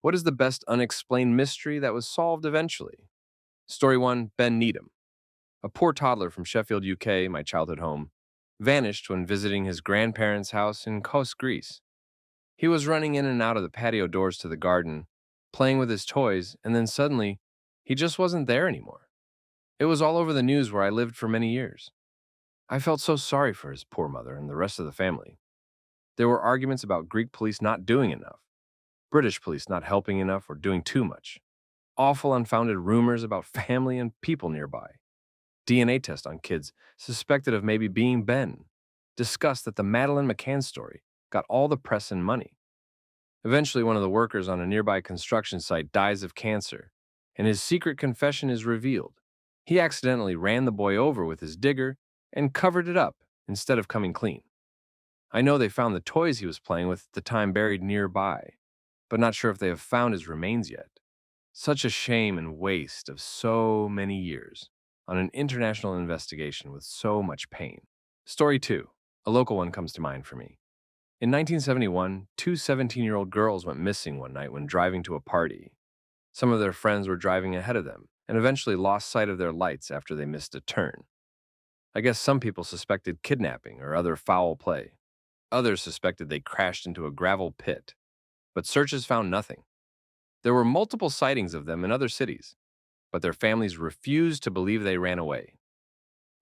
What is the best unexplained mystery that was solved eventually? Story 1, Ben Needham. A poor toddler from Sheffield, UK, my childhood home, vanished when visiting his grandparents' house in Kos, Greece. He was running in and out of the patio doors to the garden, playing with his toys, and then suddenly, he just wasn't there anymore. It was all over the news where I lived for many years. I felt so sorry for his poor mother and the rest of the family. There were arguments about Greek police not doing enough, British police not helping enough or doing too much, awful unfounded rumors about family and people nearby, DNA test on kids suspected of maybe being Ben, discussed that the Madeleine McCann story got all the press and money. Eventually, one of the workers on a nearby construction site dies of cancer, and his secret confession is revealed. He accidentally ran the boy over with his digger and covered it up instead of coming clean. I know they found the toys he was playing with at the time buried nearby, but not sure if they have found his remains yet. Such a shame and waste of so many years on an international investigation with so much pain. Story 2. A local one comes to mind for me. In 1971, two 17-year-old girls went missing one night when driving to a party. Some of their friends were driving ahead of them and eventually lost sight of their lights after they missed a turn. I guess some people suspected kidnapping or other foul play. Others suspected they crashed into a gravel pit, but searches found nothing. There were multiple sightings of them in other cities, but their families refused to believe they ran away.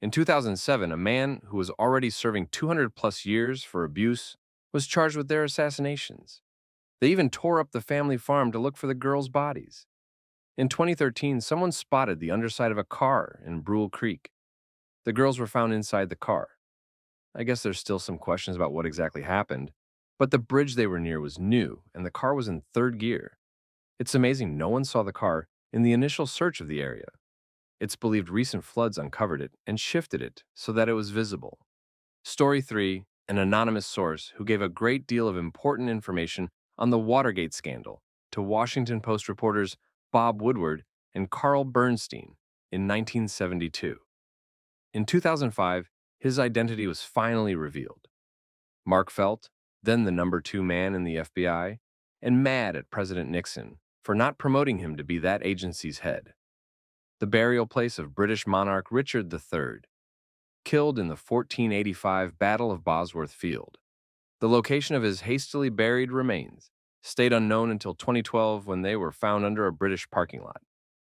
In 2007, a man who was already serving 200 plus years for abuse was charged with their assassinations. They even tore up the family farm to look for the girls' bodies. In 2013, someone spotted the underside of a car in Brule Creek. The girls were found inside the car. I guess there's still some questions about what exactly happened, but the bridge they were near was new and the car was in third gear. It's amazing no one saw the car in the initial search of the area. It's believed recent floods uncovered it and shifted it so that it was visible. Story 3, an anonymous source who gave a great deal of important information on the Watergate scandal to Washington Post reporters Bob Woodward and Carl Bernstein in 1972. In 2005, his identity was finally revealed. Mark Felt, then the number 2 man in the FBI, and mad at President Nixon for not promoting him to be that agency's head. The burial place of British monarch Richard III, killed in the 1485 Battle of Bosworth Field. The location of his hastily buried remains stayed unknown until 2012 when they were found under a British parking lot.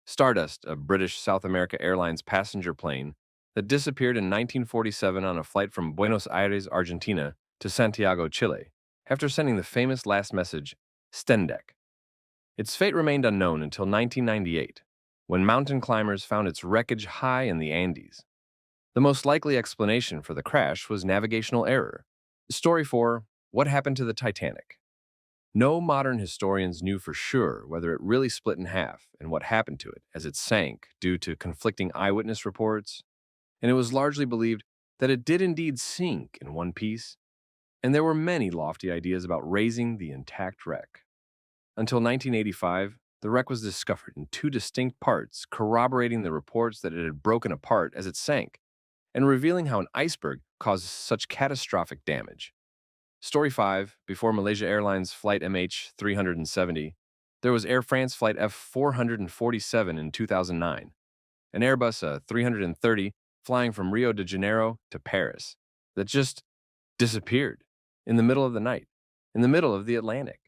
Stardust, a British South America Airlines passenger plane that disappeared in 1947 on a flight from Buenos Aires, Argentina to Santiago, Chile, after sending the famous last message, Stendek. Its fate remained unknown until 1998, when mountain climbers found its wreckage high in the Andes. The most likely explanation for the crash was navigational error. Story 4, what happened to the Titanic? No modern historians knew for sure whether it really split in half and what happened to it as it sank due to conflicting eyewitness reports, and it was largely believed that it did indeed sink in one piece, and there were many lofty ideas about raising the intact wreck. Until 1985, the wreck was discovered in 2 distinct parts, corroborating the reports that it had broken apart as it sank, and revealing how an iceberg caused such catastrophic damage. Story 5, before Malaysia Airlines Flight MH370, there was Air France Flight F447 in 2009, an Airbus A330 flying from Rio de Janeiro to Paris that just disappeared in the middle of the night, in the middle of the Atlantic.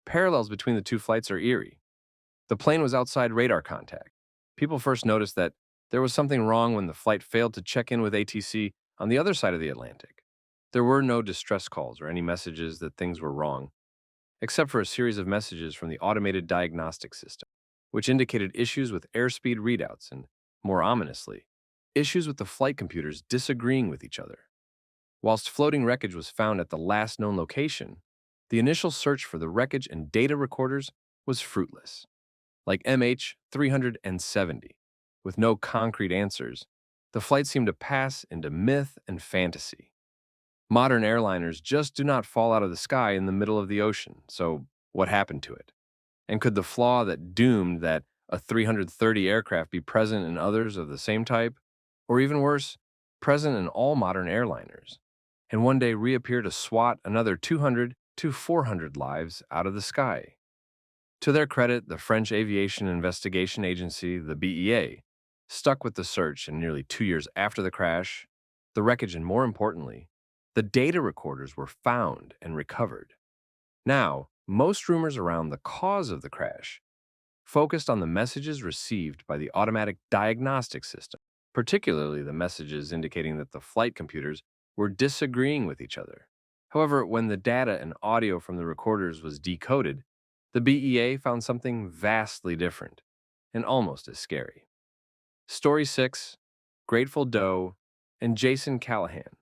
Parallels between the 2 flights are eerie. The plane was outside radar contact. People first noticed that there was something wrong when the flight failed to check in with ATC on the other side of the Atlantic. There were no distress calls or any messages that things were wrong, except for a series of messages from the automated diagnostic system, which indicated issues with airspeed readouts and, more ominously, issues with the flight computers disagreeing with each other. Whilst floating wreckage was found at the last known location, the initial search for the wreckage and data recorders was fruitless. Like MH370, with no concrete answers, the flight seemed to pass into myth and fantasy. Modern airliners just do not fall out of the sky in the middle of the ocean, so what happened to it? And could the flaw that doomed that a 330 aircraft be present in others of the same type? Or even worse, present in all modern airliners, and one day reappear to swat another 200 to 400 lives out of the sky? To their credit, the French Aviation Investigation Agency, the BEA, stuck with the search, and nearly 2 years after the crash, the wreckage, and more importantly, the data recorders were found and recovered. Now, most rumors around the cause of the crash focused on the messages received by the automatic diagnostic system, particularly the messages indicating that the flight computers were disagreeing with each other. However, when the data and audio from the recorders was decoded, the BEA found something vastly different and almost as scary. Story 6, Grateful Doe, and Jason Callahan.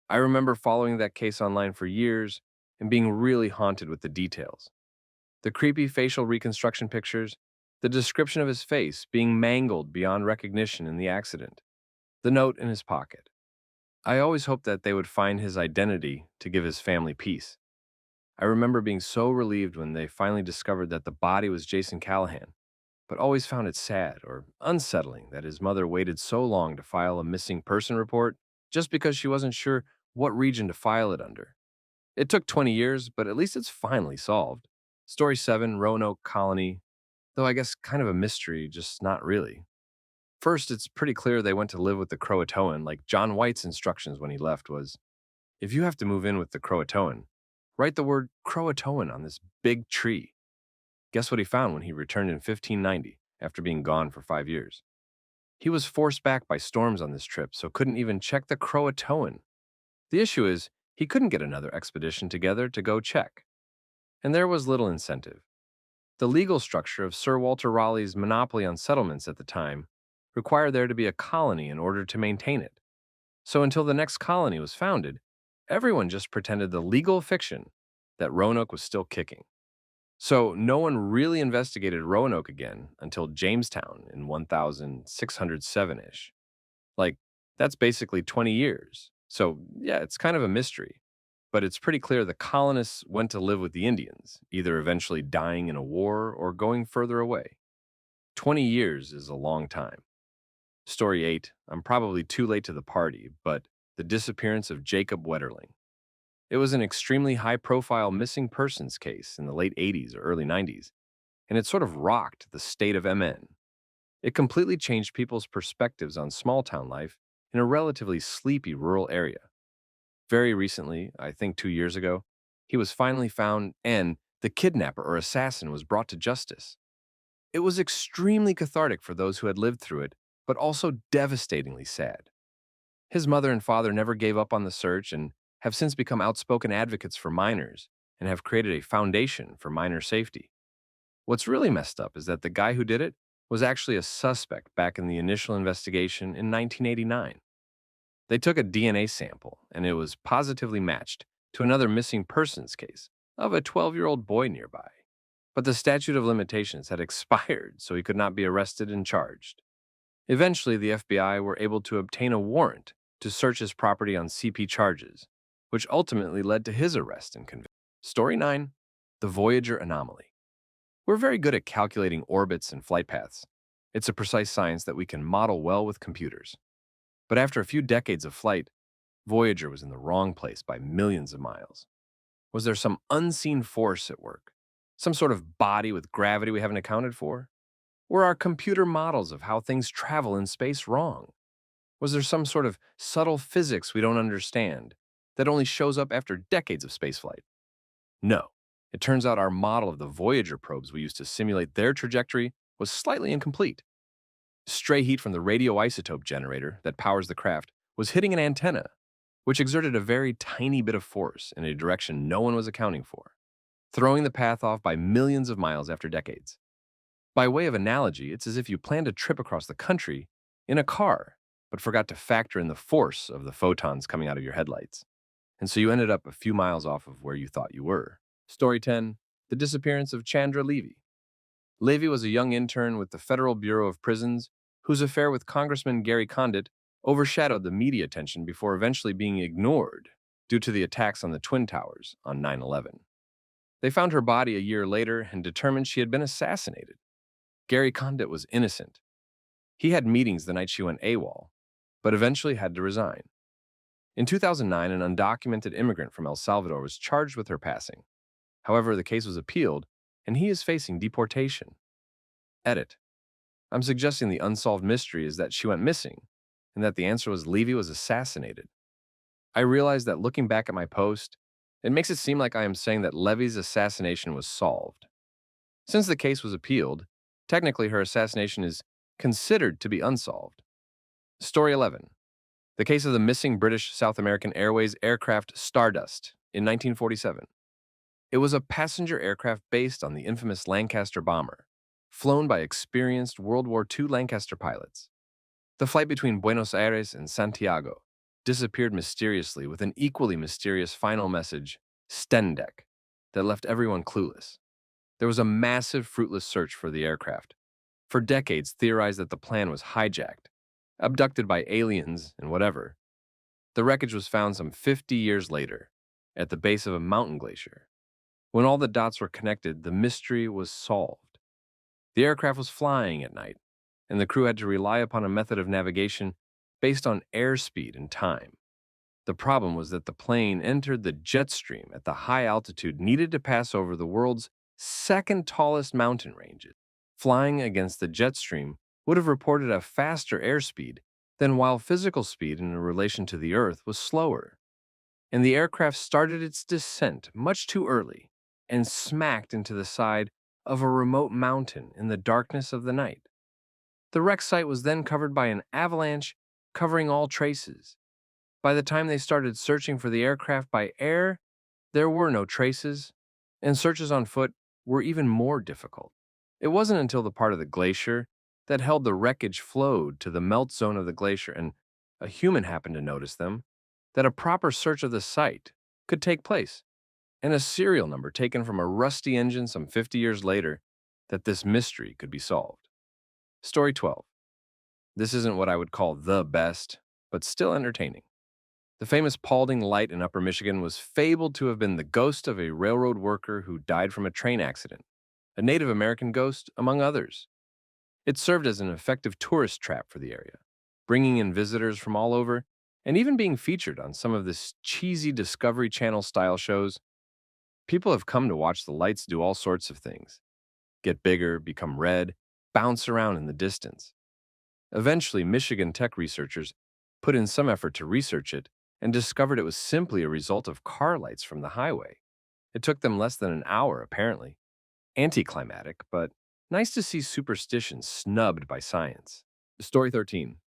I remember following that case online for years and being really haunted with the details. The creepy facial reconstruction pictures, the description of his face being mangled beyond recognition in the accident, the note in his pocket. I always hoped that they would find his identity to give his family peace. I remember being so relieved when they finally discovered that the body was Jason Callahan, but always found it sad or unsettling that his mother waited so long to file a missing person report just because she wasn't sure what region to file it under. It took 20 years, but at least it's finally solved. Story 7, Roanoke Colony, though I guess kind of a mystery, just not really. First, it's pretty clear they went to live with the Croatoan, like John White's instructions when he left was, if you have to move in with the Croatoan, write the word Croatoan on this big tree. Guess what he found when he returned in 1590, after being gone for 5 years? He was forced back by storms on this trip, so couldn't even check the Croatoan. The issue is, he couldn't get another expedition together to go check. And there was little incentive. The legal structure of Sir Walter Raleigh's monopoly on settlements at the time required there to be a colony in order to maintain it. So until the next colony was founded, everyone just pretended the legal fiction that Roanoke was still kicking. So no one really investigated Roanoke again until Jamestown in 1607-ish. Like, that's basically 20 years. So yeah, it's kind of a mystery. But it's pretty clear the colonists went to live with the Indians, either eventually dying in a war or going further away. 20 years is a long time. Story 8, I'm probably too late to the party, but the disappearance of Jacob Wetterling. It was an extremely high-profile missing persons case in the late 80s or early 90s, and it sort of rocked the state of MN. It completely changed people's perspectives on small-town life in a relatively sleepy rural area. Very recently, I think 2 years ago, he was finally found and the kidnapper or assassin was brought to justice. It was extremely cathartic for those who had lived through it, but also devastatingly sad. His mother and father never gave up on the search and have since become outspoken advocates for miners and have created a foundation for miner safety. What's really messed up is that the guy who did it was actually a suspect back in the initial investigation in 1989. They took a DNA sample, and it was positively matched to another missing persons case of a 12-year-old boy nearby. But the statute of limitations had expired, so he could not be arrested and charged. Eventually, the FBI were able to obtain a warrant to search his property on CP charges, which ultimately led to his arrest and conviction. Story 9, the Voyager anomaly. We're very good at calculating orbits and flight paths. It's a precise science that we can model well with computers. But after a few decades of flight, Voyager was in the wrong place by millions of miles. Was there some unseen force at work? Some sort of body with gravity we haven't accounted for? Were our computer models of how things travel in space wrong? Was there some sort of subtle physics we don't understand that only shows up after decades of spaceflight? No. It turns out our model of the Voyager probes we used to simulate their trajectory was slightly incomplete. Stray heat from the radioisotope generator that powers the craft was hitting an antenna, which exerted a very tiny bit of force in a direction no one was accounting for, throwing the path off by millions of miles after decades. By way of analogy, it's as if you planned a trip across the country in a car, but forgot to factor in the force of the photons coming out of your headlights. And so you ended up a few miles off of where you thought you were. Story 10, the disappearance of Chandra Levy. Levy was a young intern with the Federal Bureau of Prisons whose affair with Congressman Gary Condit overshadowed the media attention before eventually being ignored due to the attacks on the Twin Towers on 9/11. They found her body a year later and determined she had been assassinated. Gary Condit was innocent. He had meetings the night she went AWOL, but eventually had to resign. In 2009, an undocumented immigrant from El Salvador was charged with her passing. However, the case was appealed, and he is facing deportation. Edit. I'm suggesting the unsolved mystery is that she went missing, and that the answer was Levy was assassinated. I realize that looking back at my post, it makes it seem like I am saying that Levy's assassination was solved. Since the case was appealed, technically her assassination is considered to be unsolved. Story 11. The case of the missing British South American Airways aircraft Stardust in 1947. It was a passenger aircraft based on the infamous Lancaster bomber, flown by experienced World War II Lancaster pilots. The flight between Buenos Aires and Santiago disappeared mysteriously with an equally mysterious final message, Stendek, that left everyone clueless. There was a massive, fruitless search for the aircraft. For decades, theorized that the plan was hijacked, abducted by aliens and whatever. The wreckage was found some 50 years later, at the base of a mountain glacier. When all the dots were connected, the mystery was solved. The aircraft was flying at night, and the crew had to rely upon a method of navigation based on airspeed and time. The problem was that the plane entered the jet stream at the high altitude needed to pass over the world's second tallest mountain ranges. Flying against the jet stream would have reported a faster airspeed than while physical speed in relation to the Earth was slower. And the aircraft started its descent much too early and smacked into the side of a remote mountain in the darkness of the night. The wreck site was then covered by an avalanche covering all traces. By the time they started searching for the aircraft by air, there were no traces, and searches on foot were even more difficult. It wasn't until the part of the glacier that held the wreckage flowed to the melt zone of the glacier and a human happened to notice them that a proper search of the site could take place, and a serial number taken from a rusty engine some 50 years later that this mystery could be solved. Story 12. This isn't what I would call the best, but still entertaining. The famous Paulding Light in Upper Michigan was fabled to have been the ghost of a railroad worker who died from a train accident, a Native American ghost, among others. It served as an effective tourist trap for the area, bringing in visitors from all over and even being featured on some of this cheesy Discovery Channel style shows. People have come to watch the lights do all sorts of things: get bigger, become red, bounce around in the distance. Eventually, Michigan tech researchers put in some effort to research it and discovered it was simply a result of car lights from the highway. It took them less than an hour, apparently. Anticlimactic, but nice to see superstition snubbed by science. Story 13.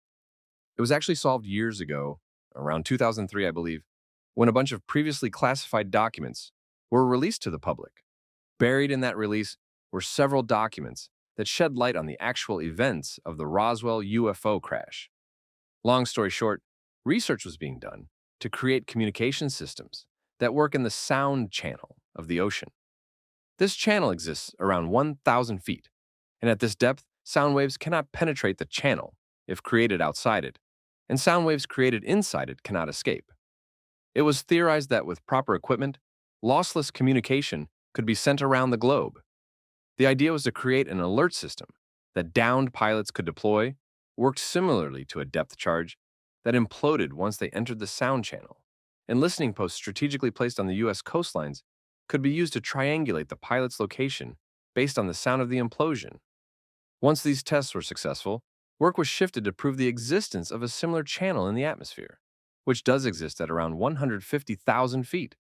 It was actually solved years ago, around 2003, I believe, when a bunch of previously classified documents were released to the public. Buried in that release were several documents that shed light on the actual events of the Roswell UFO crash. Long story short, research was being done to create communication systems that work in the sound channel of the ocean. This channel exists around 1,000 feet, and at this depth, sound waves cannot penetrate the channel if created outside it, and sound waves created inside it cannot escape. It was theorized that with proper equipment, lossless communication could be sent around the globe. The idea was to create an alert system that downed pilots could deploy, worked similarly to a depth charge that imploded once they entered the sound channel, and listening posts strategically placed on the U.S. coastlines could be used to triangulate the pilot's location based on the sound of the implosion. Once these tests were successful, work was shifted to prove the existence of a similar channel in the atmosphere, which does exist at around 150,000 feet.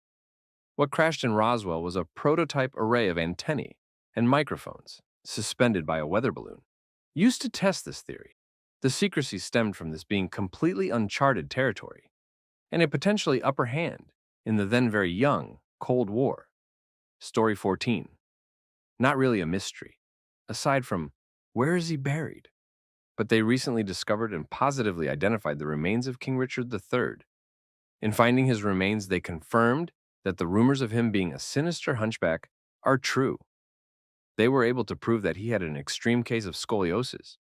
What crashed in Roswell was a prototype array of antennae and microphones suspended by a weather balloon, used to test this theory. The secrecy stemmed from this being completely uncharted territory, and a potentially upper hand in the then very young Cold War. Story 14. Not really a mystery, aside from where is he buried? But they recently discovered and positively identified the remains of King Richard III. In finding his remains, they confirmed that the rumors of him being a sinister hunchback are true. They were able to prove that he had an extreme case of scoliosis.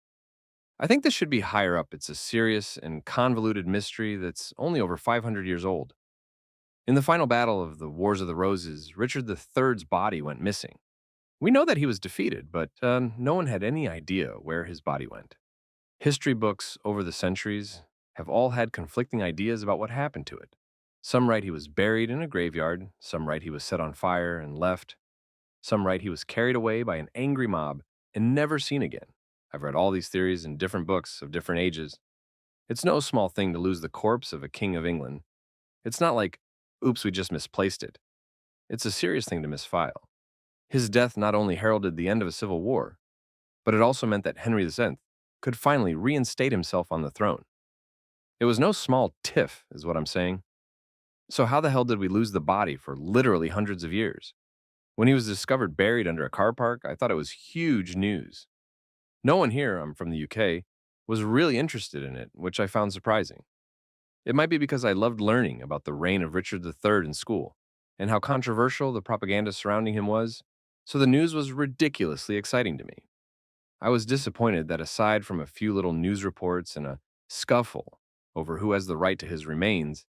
I think this should be higher up. It's a serious and convoluted mystery that's only over 500 years old. In the final battle of the Wars of the Roses, Richard III's body went missing. We know that he was defeated, but no one had any idea where his body went. History books over the centuries have all had conflicting ideas about what happened to it. Some write he was buried in a graveyard, some write he was set on fire and left. Some write he was carried away by an angry mob and never seen again. I've read all these theories in different books of different ages. It's no small thing to lose the corpse of a king of England. It's not like, oops, we just misplaced it. It's a serious thing to misfile. His death not only heralded the end of a civil war, but it also meant that Henry VII could finally reinstate himself on the throne. It was no small tiff, is what I'm saying. So how the hell did we lose the body for literally hundreds of years? When he was discovered buried under a car park, I thought it was huge news. No one here, I'm from the UK, was really interested in it, which I found surprising. It might be because I loved learning about the reign of Richard III in school and how controversial the propaganda surrounding him was, so the news was ridiculously exciting to me. I was disappointed that aside from a few little news reports and a scuffle over who has the right to his remains,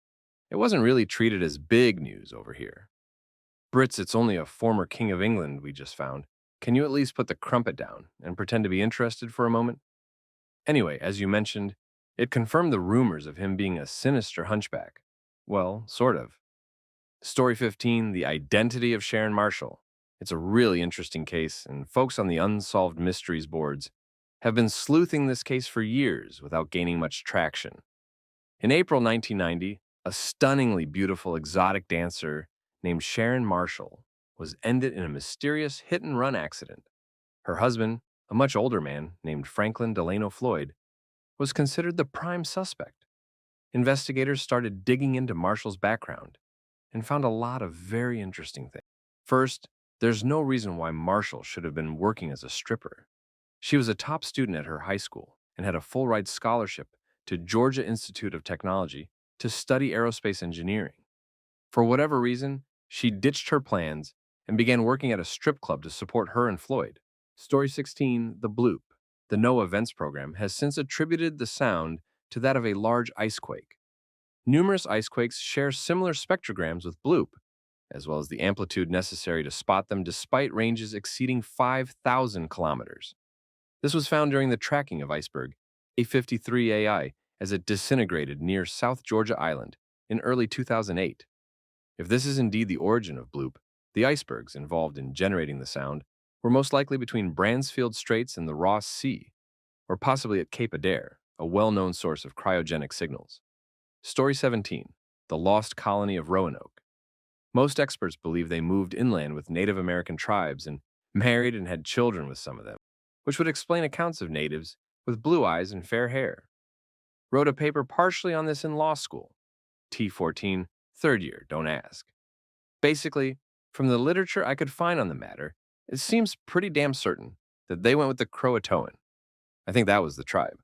it wasn't really treated as big news over here. Brits, it's only a former King of England we just found. Can you at least put the crumpet down and pretend to be interested for a moment? Anyway, as you mentioned, it confirmed the rumors of him being a sinister hunchback. Well, sort of. Story 15, The Identity of Sharon Marshall. It's a really interesting case, and folks on the Unsolved Mysteries boards have been sleuthing this case for years without gaining much traction. In April 1990, a stunningly beautiful exotic dancer named Sharon Marshall was ended in a mysterious hit-and-run accident. Her husband, a much older man named Franklin Delano Floyd, was considered the prime suspect. Investigators started digging into Marshall's background and found a lot of very interesting things. First, there's no reason why Marshall should have been working as a stripper. She was a top student at her high school and had a full-ride scholarship to Georgia Institute of Technology to study aerospace engineering. For whatever reason, she ditched her plans and began working at a strip club to support her and Floyd. Story 16, The Bloop. The NOAA Events Program has since attributed the sound to that of a large icequake. Numerous icequakes share similar spectrograms with Bloop, as well as the amplitude necessary to spot them despite ranges exceeding 5,000 kilometers. This was found during the tracking of iceberg A53AI as it disintegrated near South Georgia Island in early 2008. If this is indeed the origin of Bloop, the icebergs involved in generating the sound were most likely between Bransfield Straits and the Ross Sea, or possibly at Cape Adair, a well-known source of cryogenic signals. Story 17, The Lost Colony of Roanoke. Most experts believe they moved inland with Native American tribes and married and had children with some of them, which would explain accounts of natives with blue eyes and fair hair. Wrote a paper partially on this in law school. T14, third year, don't ask. Basically, from the literature I could find on the matter, it seems pretty damn certain that they went with the Croatoan. I think that was the tribe.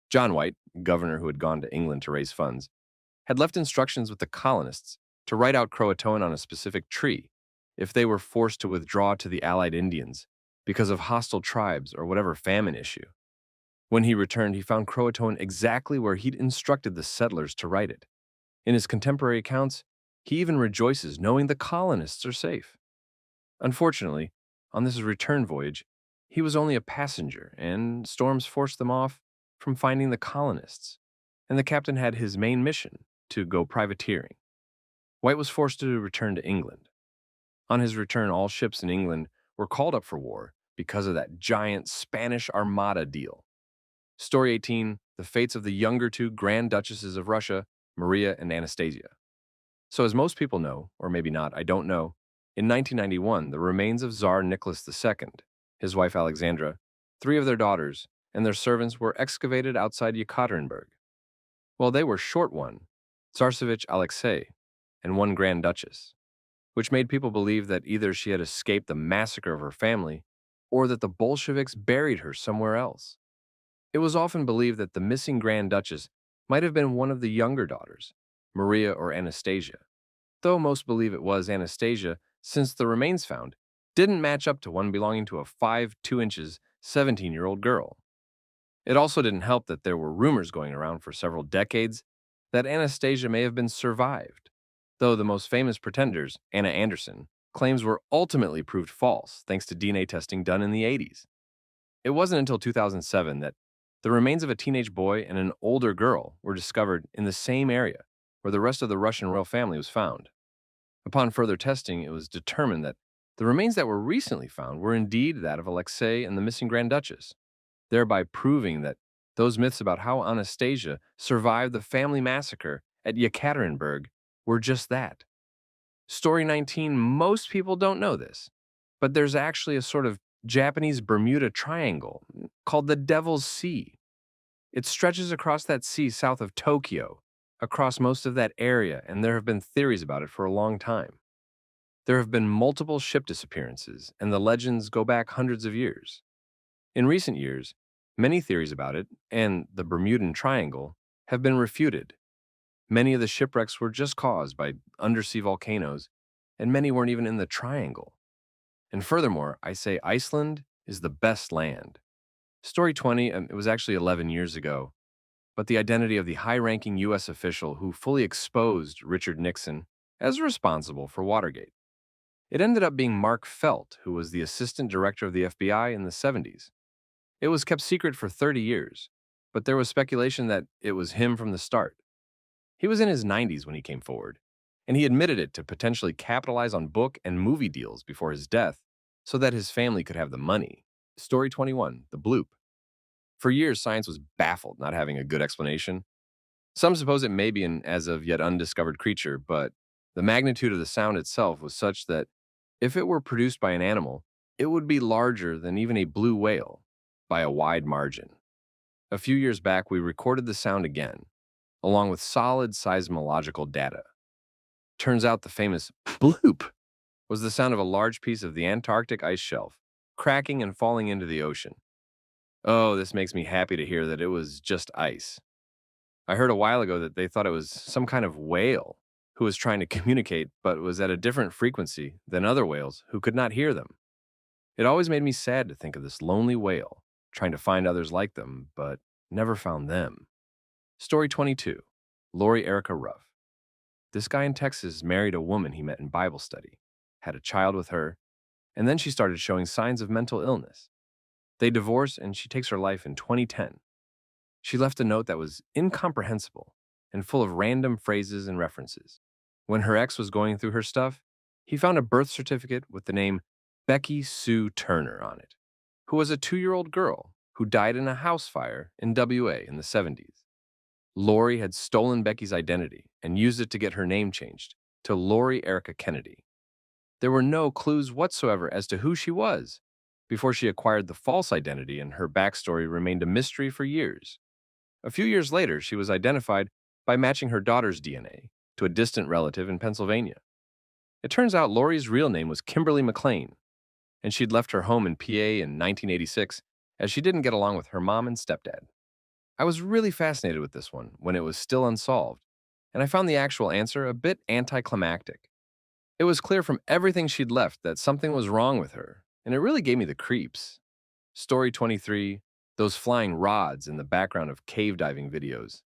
John White, governor who had gone to England to raise funds, had left instructions with the colonists to write out Croatoan on a specific tree if they were forced to withdraw to the Allied Indians because of hostile tribes or whatever famine issue. When he returned, he found Croatoan exactly where he'd instructed the settlers to write it. In his contemporary accounts, he even rejoices knowing the colonists are safe. Unfortunately, on this return voyage, he was only a passenger, and storms forced them off from finding the colonists, and the captain had his main mission to go privateering. White was forced to return to England. On his return, all ships in England were called up for war because of that giant Spanish Armada deal. Story 18, The Fates of the Younger Two Grand Duchesses of Russia, Maria and Anastasia. So as most people know, or maybe not, I don't know, in 1991, the remains of Tsar Nicholas II, his wife Alexandra, 3 of their daughters, and their servants were excavated outside Yekaterinburg. Well, they were short one, Tsarevich Alexei, and 1 Grand Duchess, which made people believe that either she had escaped the massacre of her family or that the Bolsheviks buried her somewhere else. It was often believed that the missing Grand Duchess might have been one of the younger daughters, Maria or Anastasia, though most believe it was Anastasia since the remains found didn't match up to one belonging to a 5'2" 17-year-old girl. It also didn't help that there were rumors going around for several decades that Anastasia may have been survived, though the most famous pretenders, Anna Anderson, claims were ultimately proved false thanks to DNA testing done in the 80s. It wasn't until 2007 that the remains of a teenage boy and an older girl were discovered in the same area where the rest of the Russian royal family was found. Upon further testing, it was determined that The remains that were recently found were indeed that of Alexei and the missing Grand Duchess, thereby proving that those myths about how Anastasia survived the family massacre at Yekaterinburg were just that. Story 19, most people don't know this, but there's actually a sort of Japanese Bermuda Triangle called the Devil's Sea. It stretches across that sea south of Tokyo, across most of that area, and there have been theories about it for a long time. There have been multiple ship disappearances, and the legends go back hundreds of years. In recent years, many theories about it, and the Bermudan Triangle, have been refuted. Many of the shipwrecks were just caused by undersea volcanoes, and many weren't even in the triangle. And furthermore, I say Iceland is the best land. Story 20, it was actually 11 years ago, but the identity of the high-ranking U.S. official who fully exposed Richard Nixon as responsible for Watergate. It ended up being Mark Felt, who was the assistant director of the FBI in the 70s. It was kept secret for 30 years, but there was speculation that it was him from the start. He was in his 90s when he came forward, and he admitted it to potentially capitalize on book and movie deals before his death so that his family could have the money. Story 21, the Bloop. For years, science was baffled, not having a good explanation. Some suppose it may be an as of yet undiscovered creature, but the magnitude of the sound itself was such that if it were produced by an animal, it would be larger than even a blue whale by a wide margin. A few years back, we recorded the sound again, along with solid seismological data. Turns out the famous bloop was the sound of a large piece of the Antarctic ice shelf cracking and falling into the ocean. Oh, this makes me happy to hear that it was just ice. I heard a while ago that they thought it was some kind of whale who was trying to communicate but was at a different frequency than other whales who could not hear them. It always made me sad to think of this lonely whale trying to find others like them, but never found them. Story 22, Lorie Erica Ruff. This guy in Texas married a woman he met in Bible study, had a child with her, and then she started showing signs of mental illness. They divorced and she takes her life in 2010. She left a note that was incomprehensible and full of random phrases and references. When her ex was going through her stuff, he found a birth certificate with the name Becky Sue Turner on it, who was a 2-year-old girl who died in a house fire in WA in the 70s. Lorie had stolen Becky's identity and used it to get her name changed to Lorie Erica Kennedy. There were no clues whatsoever as to who she was before she acquired the false identity, and her backstory remained a mystery for years. A few years later, she was identified by matching her daughter's DNA to a distant relative in Pennsylvania. It turns out Lorie's real name was Kimberly McLean, and she'd left her home in PA in 1986 as she didn't get along with her mom and stepdad. I was really fascinated with this one when it was still unsolved, and I found the actual answer a bit anticlimactic. It was clear from everything she'd left that something was wrong with her, and it really gave me the creeps. Story 23, those flying rods in the background of cave diving videos.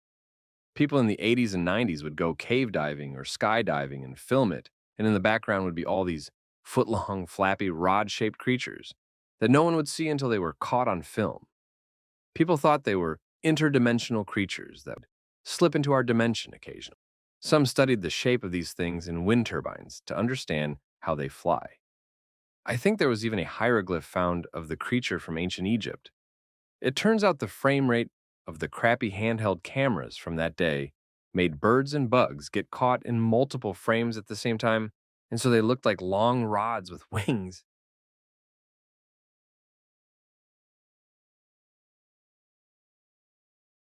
People in the 80s and 90s would go cave diving or skydiving and film it, and in the background would be all these foot-long, flappy, rod-shaped creatures that no one would see until they were caught on film. People thought they were interdimensional creatures that would slip into our dimension occasionally. Some studied the shape of these things in wind turbines to understand how they fly. I think there was even a hieroglyph found of the creature from ancient Egypt. It turns out the frame rate of the crappy handheld cameras from that day made birds and bugs get caught in multiple frames at the same time, and so they looked like long rods with wings.